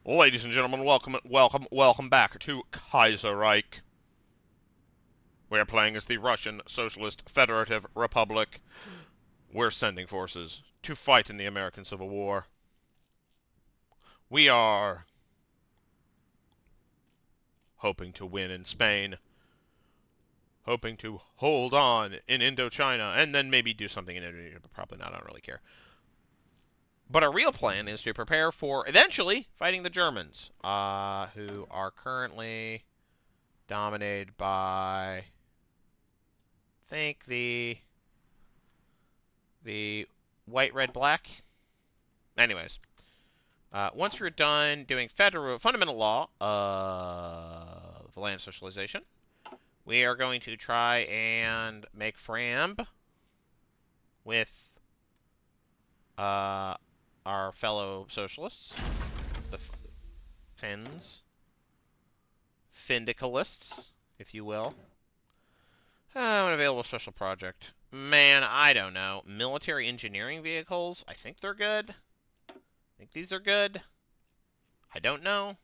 Ladies and gentlemen, welcome back to Kaiserreich. We are playing as the Russian Socialist Federative Republic. We're sending forces to fight in the American Civil War. We are hoping to win in Spain, hoping to hold on in Indochina, and then maybe do something in Indonesia, but probably not. I don't really care. But our real plan is to prepare for eventually fighting the Germans, who are currently dominated by, I think, the white, red, black. Anyways, once we're done doing fundamental law of land socialization, we are going to try and make Framb with our fellow socialists, the Finns, Findicalists, if you will. Unavailable special project. Man, I don't know. Military engineering vehicles? I think they're good. I think these are good. I don't know.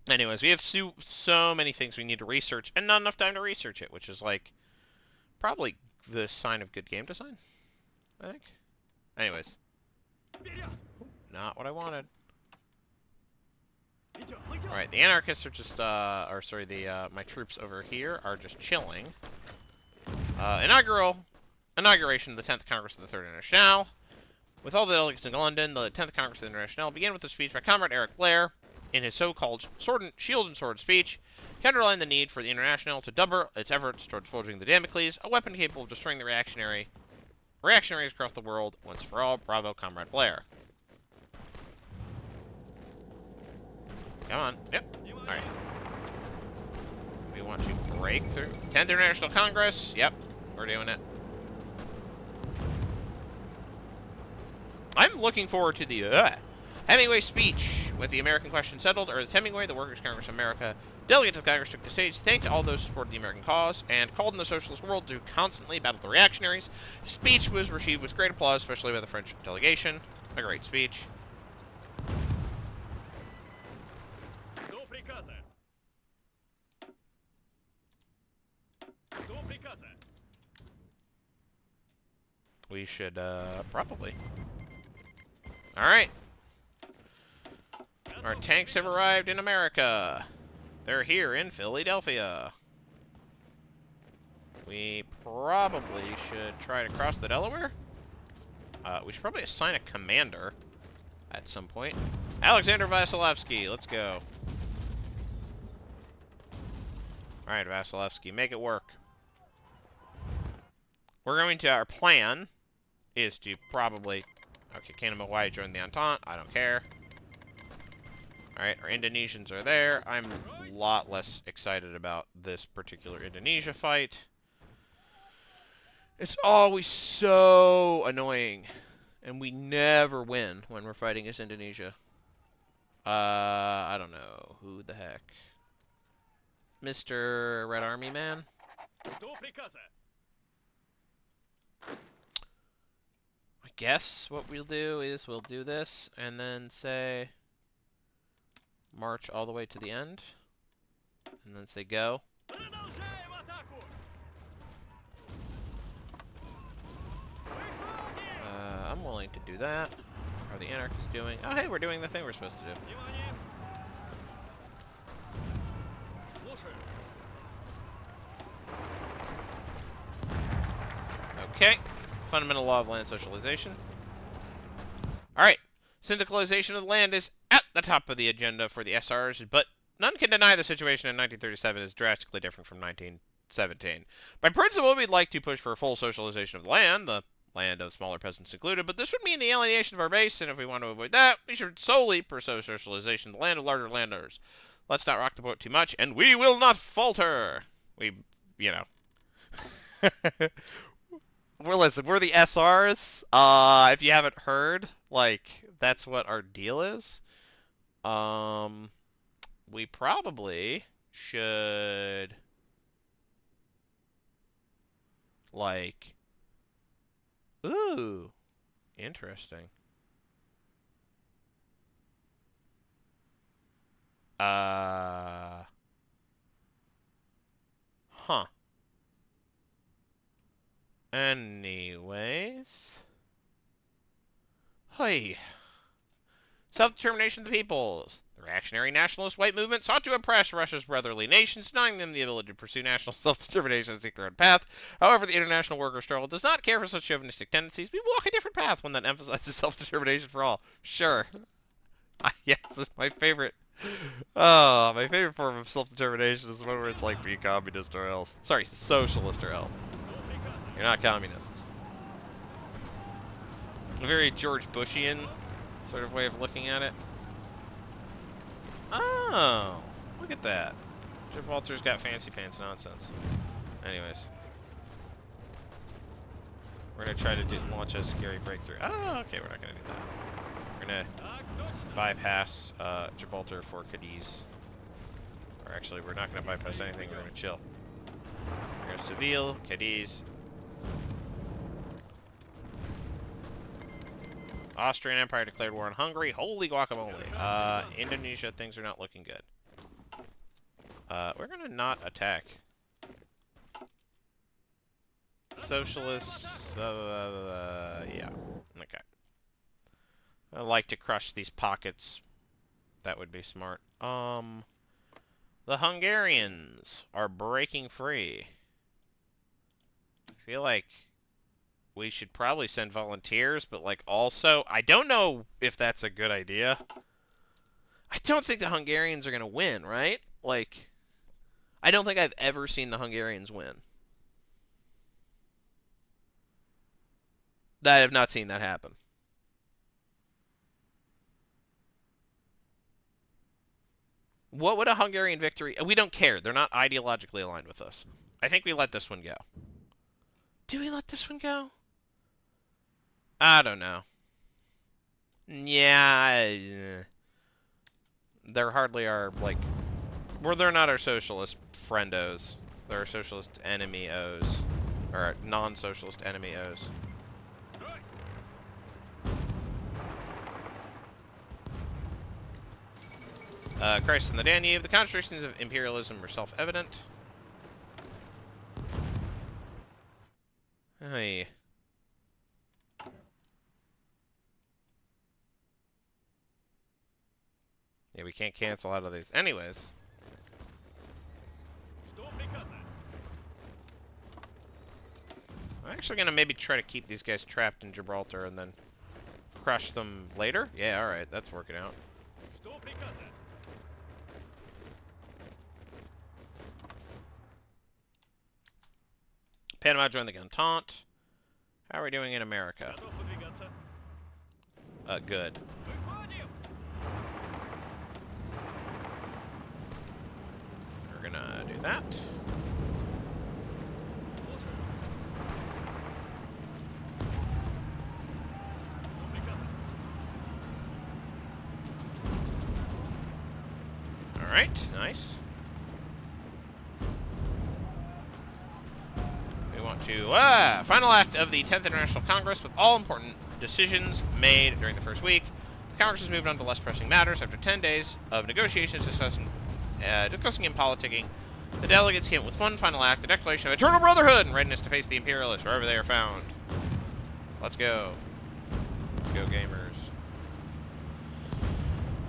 Anyways, we have so many things we need to research, and not enough time to research it, which is, like, probably the sign of good game design, I think. Anyways. Not what I wanted. Alright, the anarchists are just, my troops over here are just chilling. Inauguration of the 10th Congress of the Third International. With all the delegates in London, the 10th Congress of the International began with a speech by Comrade Eric Blair. In his so-called Shield and Sword speech, he underlined the need for the International to double its efforts towards forging the Damocles, a weapon capable of destroying the reactionaries across the world once for all. Bravo, Comrade Blair. Come on. Yep. Alright. We want to break through. 10th International Congress. Yep. We're doing it. I'm looking forward to the Hemingway speech. With the American question settled, Ernest Hemingway, the Workers' Congress of America, delegate to the Congress, took the stage, thanked all those who supported the American cause, and called on the socialist world to constantly battle the reactionaries. His speech was received with great applause, especially by the French delegation. A great speech. We should, probably. Alright. Our tanks have arrived in America. They're here in Philadelphia. We probably should try to cross the Delaware. We should probably assign a commander at some point. Alexander Vasilevsky, let's go. Alright, Vasilevsky, make it work. We're going to, our plan is to probably, okay, Canada, Hawaii joined the Entente, I don't care. Alright, our Indonesians are there. I'm a lot less excited about this particular Indonesia fight. It's always so annoying. And we never win when we're fighting as Indonesia. I don't know. Who the heck? Mr. Red Army Man? I guess what we'll do is we'll do this and then say march all the way to the end. And then say go. I'm willing to do that. How are the anarchists doing? Oh, hey, we're doing the thing we're supposed to do. Okay. Fundamental law of land socialization. Alright. Syndicalization of the land is at the top of the agenda for the SRs, but none can deny the situation in 1937 is drastically different from 1917. By principle, we'd like to push for a full socialization of the land of smaller peasants included, but this would mean the alienation of our base, and if we want to avoid that, we should solely pursue socialization of the land of larger landowners. Let's not rock the boat too much, and we will not falter! We're the SRs. If you haven't heard, like, that's what our deal is. We probably should, like, ooh, interesting. Huh. Anyways. Hey. Self-determination of the peoples. The reactionary nationalist white movement sought to oppress Russia's brotherly nations, denying them the ability to pursue national self-determination and seek their own path. However, the international worker struggle does not care for such chauvinistic tendencies. We walk a different path, one that emphasizes self-determination for all. Sure. Yes, it's my favorite. Oh, my favorite form of self-determination is the one where it's like, be communist or else. Sorry, socialist or else. You're not communists. A very George Bushian sort of way of looking at it. Oh, look at that. Gibraltar's got fancy pants nonsense. Anyways. We're going to try to launch a scary breakthrough. Oh, okay, we're not going to do that. We're going to bypass Gibraltar for Cadiz. Or actually, we're not going to bypass anything. We're going to chill. We're going to Seville, Cadiz. Austrian Empire declared war on Hungary. Holy guacamole. Indonesia, things are not looking good. We're going to not attack. Socialists. Yeah. Okay. I like to crush these pockets. That would be smart. The Hungarians are breaking free. I feel like we should probably send volunteers, but, like, also, I don't know if that's a good idea. I don't think the Hungarians are going to win, right? Like, I don't think I've ever seen the Hungarians win. I have not seen that happen. What would a Hungarian victory... We don't care. They're not ideologically aligned with us. I think we let this one go. Do we let this one go? I don't know. Yeah. They're hardly our, like... Well, they're not our socialist friendos. They're our socialist enemy-os. Or our non-socialist enemy-os. Christ and the Danube. The contradictions of imperialism are self-evident. Hey. Yeah, we can't cancel out of these. Anyways. I'm actually going to maybe try to keep these guys trapped in Gibraltar and then crush them later. Yeah, alright. That's working out. Panama joined the Entente. How are we doing in America? Good. We're gonna do that. Alright, nice. We want to, final act of the 10th International Congress with all important decisions made during the first week. The Congress has moved on to less pressing matters after 10 days of negotiations discussing and politicking. The delegates came up with one final act, the Declaration of Eternal Brotherhood and readiness to face the imperialists wherever they are found. Let's go. Let's go, gamers.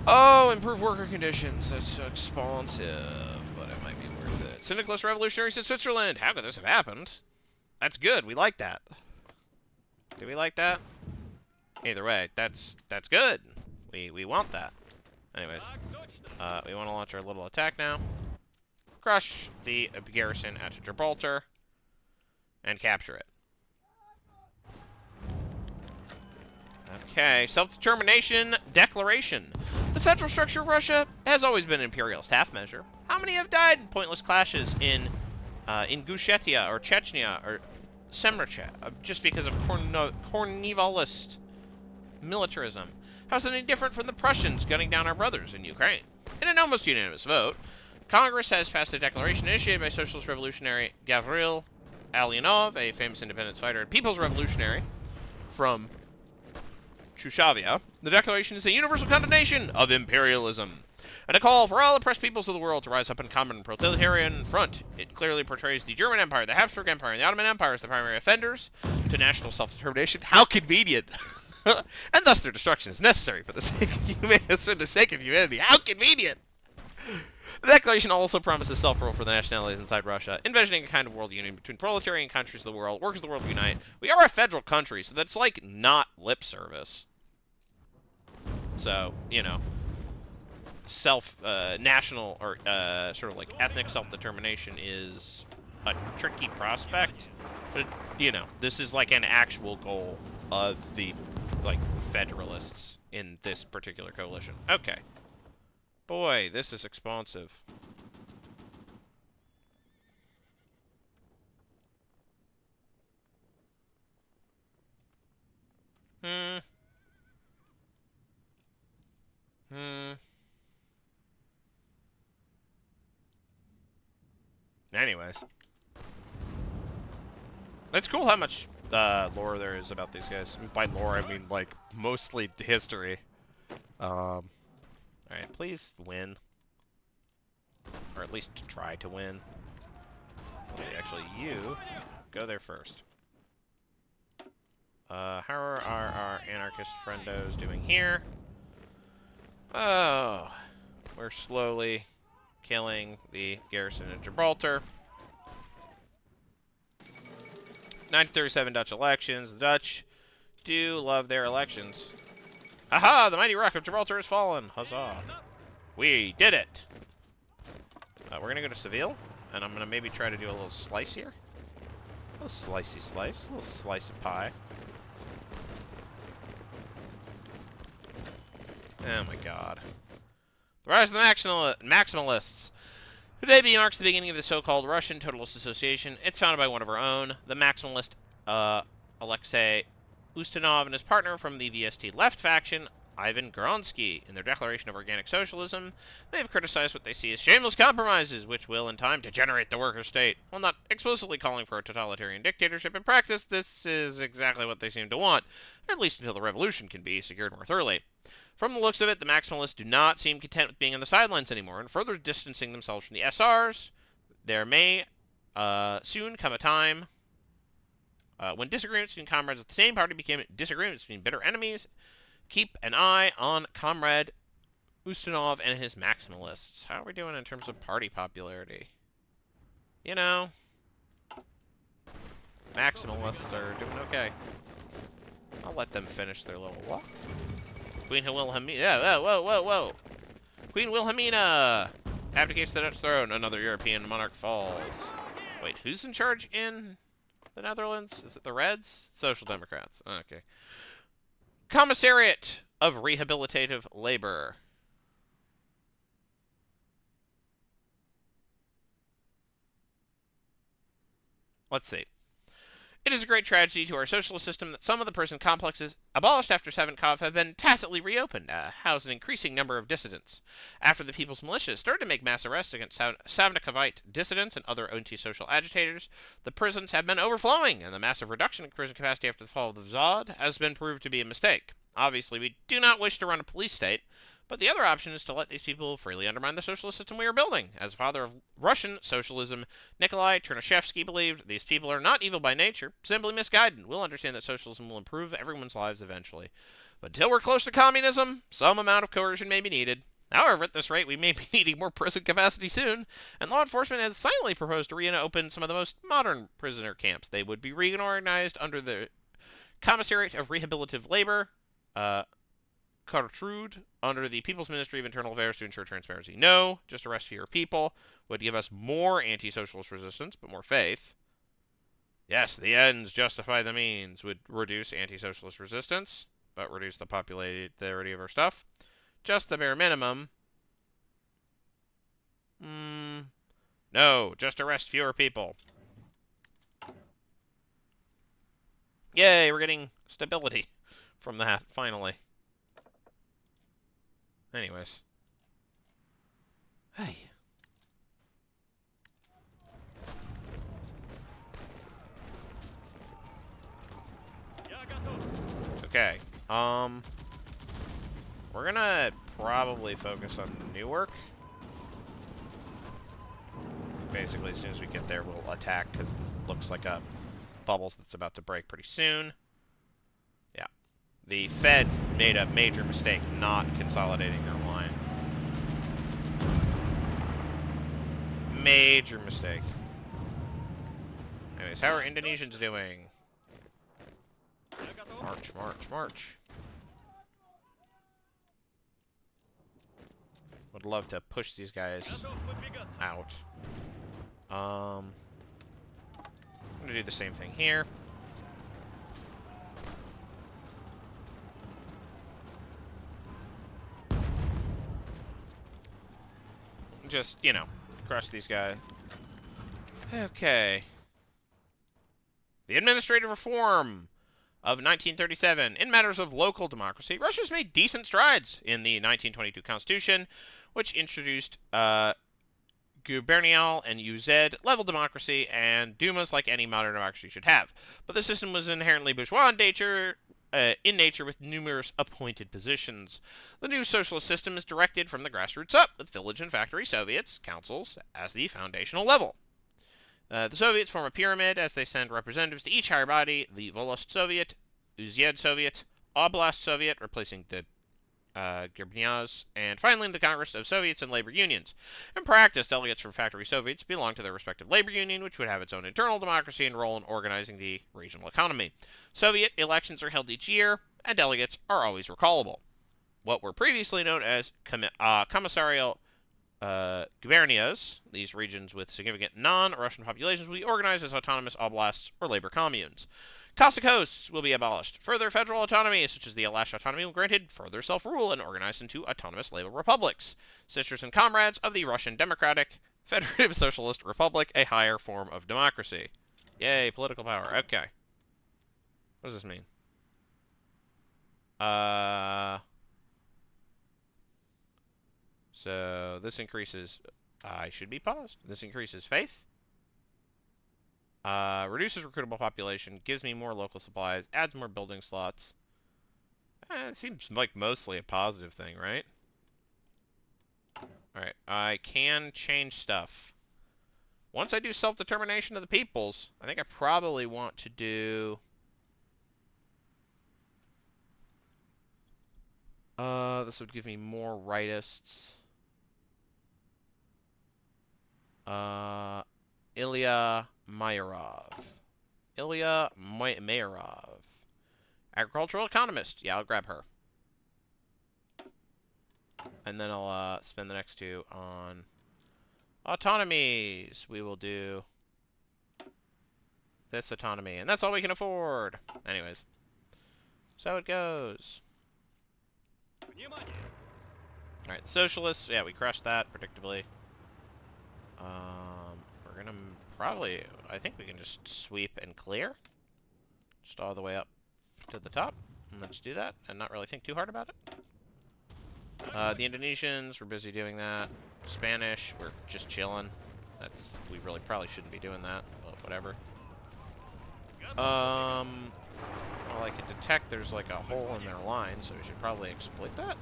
Oh, improve worker conditions. That's so expensive, but it might be worth it. Syndicalist revolutionaries in Switzerland. How could this have happened? That's good. We like that. Do we like that? Either way, that's good. We want that. Anyways, we want to launch our little attack now. Crush the garrison at Gibraltar and capture it. Okay, self-determination declaration. The federal structure of Russia has always been an imperialist half measure. How many have died in pointless clashes in Gushetia or Chechnya or Semmercha just because of Kornivalist militarism? How's it any different from the Prussians gunning down our brothers in Ukraine? In an almost unanimous vote, Congress has passed a declaration initiated by socialist revolutionary Gavril Alyanov, a famous independence fighter and people's revolutionary from Chushavia. The declaration is a universal condemnation of imperialism. and a call for all oppressed peoples of the world to rise up in common proletarian front. It clearly portrays the German Empire, the Habsburg Empire, and the Ottoman Empire as the primary offenders to national self-determination. How convenient! And thus their destruction is necessary for the sake of humanity. How convenient! The declaration also promises self-rule for the nationalities inside Russia, envisioning a kind of world union between proletarian countries of the world, workers of the world unite. We are a federal country, so that's like not lip service. So, you know, national or sort of like ethnic self-determination is a tricky prospect, but you know, this is like an actual goal of the like federalists in this particular coalition. Okay. Boy, this is expansive. Anyways. It's cool how much lore there is about these guys. By lore, I mean, like, mostly history. Alright, please win. Or at least try to win. Let's see, actually, you go there first. How are our anarchist friendos doing here? Oh, we're slowly killing the garrison of Gibraltar. 1937 Dutch elections. The Dutch do love their elections. Aha! The mighty rock of Gibraltar has fallen. Huzzah. We did it! We're going to go to Seville, and I'm going to maybe try to do a little slice here. A little slicey slice. A little slice of pie. Oh my god. The rise of the maximalists. Today marks the beginning of the so-called Russian Totalist Association. It's founded by one of our own, the maximalist Alexei Ustinov and his partner from the VST left faction, Ivan Gronsky. In their declaration of organic socialism, they have criticized what they see as shameless compromises, which will, in time, degenerate the worker state. While not explicitly calling for a totalitarian dictatorship in practice, this is exactly what they seem to want, at least until the revolution can be secured more thoroughly. From the looks of it, the maximalists do not seem content with being on the sidelines anymore, and further distancing themselves from the SRs. There may soon come a time when disagreements between comrades of the same party became disagreements between bitter enemies. Keep an eye on Comrade Ustinov and his maximalists. How are we doing in terms of party popularity? You know, maximalists are doing okay. I'll let them finish their little walk. Queen Wilhelmina. Yeah, whoa. Queen Wilhelmina abdicates the Dutch throne. Another European monarch falls. Wait, who's in charge in the Netherlands? Is it the Reds? Social Democrats. Okay. Commissariat of Rehabilitative Labor. Let's see. It is a great tragedy to our socialist system that some of the prison complexes abolished after Savinkov have been tacitly reopened, house an increasing number of dissidents. After the People's Militias started to make mass arrests against Savnikovite dissidents and other anti-social agitators, the prisons have been overflowing, and the massive reduction in prison capacity after the fall of the Zod has been proved to be a mistake. Obviously, we do not wish to run a police state, but the other option is to let these people freely undermine the socialist system we are building. As a father of Russian socialism, Nikolai Chernyshevsky believed, these people are not evil by nature, simply misguided. We'll understand that socialism will improve everyone's lives eventually. But until we're close to communism, some amount of coercion may be needed. However, at this rate, we may be needing more prison capacity soon, and law enforcement has silently proposed to reopen some of the most modern prisoner camps. They would be reorganized under the Commissariat of Rehabilitative Labor, Kartrude, under the People's Ministry of Internal Affairs to ensure transparency. No, just arrest fewer people. Would give us more anti-socialist resistance, but more faith. Yes, the ends justify the means. Would reduce anti-socialist resistance, but reduce the popularity of our stuff. Just the bare minimum. No, just arrest fewer people. Yay, we're getting stability from that, finally. Anyways. Hey. Okay. We're gonna probably focus on Newark. Basically, as soon as we get there, we'll attack, because it looks like a bubbles that's about to break pretty soon. Yeah. The Feds made a major mistake not consolidating their line. Major mistake. Anyways, how are Indonesians doing? March, march, march. Would love to push these guys out. I'm gonna do the same thing here. Just, you know, crush these guys. Okay. The administrative reform of 1937. In matters of local democracy, Russia's made decent strides in the 1922 Constitution, which introduced gubernial and UZ level democracy and Dumas like any modern democracy should have. But the system was inherently bourgeois in nature with numerous appointed positions. The new socialist system is directed from the grassroots up, with village and factory Soviets, councils, as the foundational level. The Soviets form a pyramid as they send representatives to each higher body, the Volost Soviet, Uzyed Soviet, Oblast Soviet, replacing the gubernias, and finally the Congress of Soviets and Labor Unions. In practice, delegates from factory Soviets belong to their respective labor union, which would have its own internal democracy and role in organizing the regional economy. Soviet elections are held each year, and delegates are always recallable. What were previously known as commissarial gubernias, these regions with significant non-Russian populations, will be organized as autonomous oblasts or labor communes. Cossack hosts will be abolished. Further federal autonomy, such as the Alash autonomy, will be granted further self-rule and organized into autonomous labor republics. Sisters and comrades of the Russian Democratic Federative Socialist Republic, a higher form of democracy. Yay, political power. Okay. What does this mean? So this increases, I should be paused. This increases faith. Reduces recruitable population, gives me more local supplies, adds more building slots. It seems like mostly a positive thing, right? Alright, I can change stuff. Once I do self-determination of the peoples, I think I probably want to do... this would give me more rightists. Ilya Mayarov. Ilya Mayarov. Agricultural economist. Yeah, I'll grab her. And then I'll spend the next two on autonomies. We will do this autonomy. And that's all we can afford. Anyways. So it goes. Alright, the socialists. Yeah, we crushed that, predictably. We're gonna probably... I think we can just sweep and clear. Just all the way up to the top. And let's do that and not really think too hard about it. The Indonesians, we're busy doing that. Spanish, we're just chilling. We really probably shouldn't be doing that, but whatever. Well, I can detect there's like a hole in their line, so we should probably exploit that.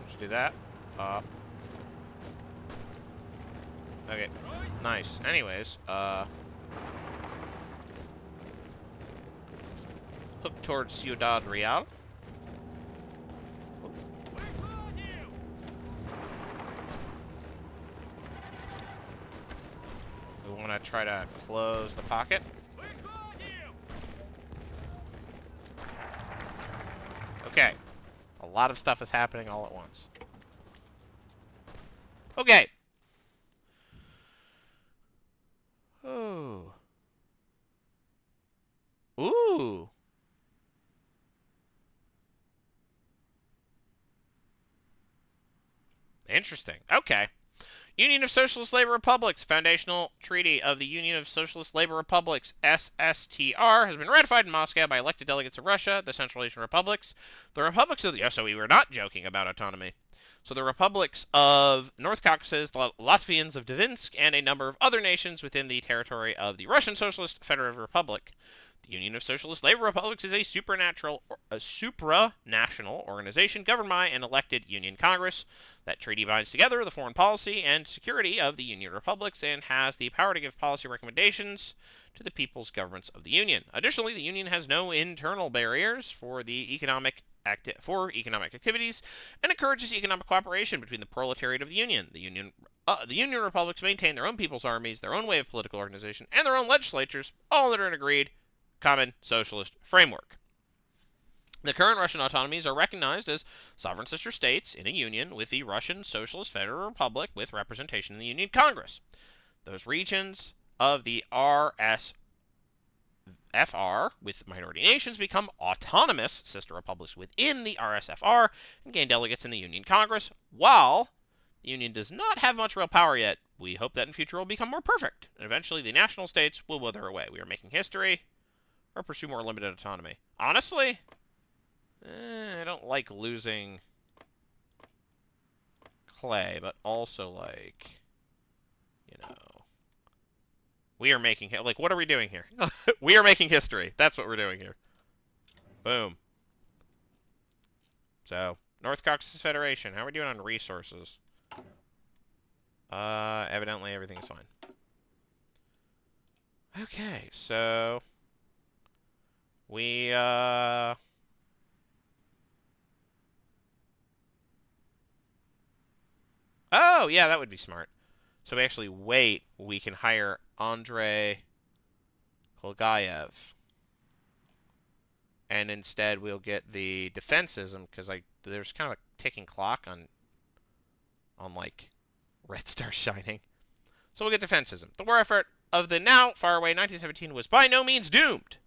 Let's do that. Okay, nice. Anyways, hook towards Ciudad Real. We want to try to close the pocket. Okay. A lot of stuff is happening all at once. Okay. Oh. Ooh. Interesting. Okay. Union of Socialist Labor Republics, Foundational Treaty of the Union of Socialist Labor Republics, SSTR, has been ratified in Moscow by elected delegates of Russia, the Central Asian Republics, the republics of the... Oh, so we were not joking about autonomy. So the republics of North Caucasus, the Latvians of Dvinsk, and a number of other nations within the territory of the Russian Socialist Federative Republic. The Union of Socialist Labor Republics is a supranational organization governed by an elected Union Congress. That treaty binds together the foreign policy and security of the Union Republics and has the power to give policy recommendations to the people's governments of the Union. Additionally, the Union has no internal barriers for economic activities and encourages economic cooperation between the proletariat of the Union. The Union Republics maintain their own people's armies, their own way of political organization, and their own legislatures, all under an agreed common socialist framework. The current Russian autonomies are recognized as sovereign sister states in a union with the Russian Socialist Federal Republic with representation in the Union Congress. Those regions of the RSFR with minority nations become autonomous sister republics within the RSFR and gain delegates in the Union Congress. While the Union does not have much real power yet, we hope that in future will become more perfect, and eventually the national states will wither away. We are making history or pursue more limited autonomy. Honestly, I don't like losing clay, but also like, we are making, like, what are we doing here? We are making history. That's what we're doing here. Boom. So, North Caucasus Federation. How are we doing on resources? Evidently everything's fine. Okay, so we, oh, yeah, that would be smart. So we actually wait. We can hire Andrei Kolgayev. And instead we'll get the defensism, because there's kind of a ticking clock on like Red Star shining. So we'll get defensism. The war effort of the now faraway 1917 was by no means doomed.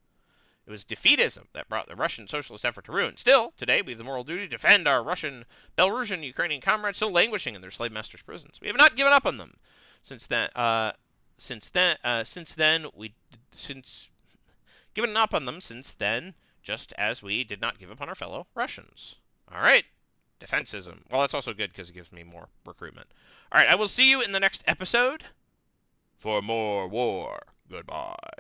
It was defeatism that brought the Russian socialist effort to ruin. Still, today we have the moral duty to defend our Russian, Belarusian, Ukrainian comrades still languishing in their slave masters' prisons. We have not given up on them. Since then, just as we did not give up on our fellow Russians. All right, defensism. Well, that's also good because it gives me more recruitment. All right, I will see you in the next episode for more war. Goodbye.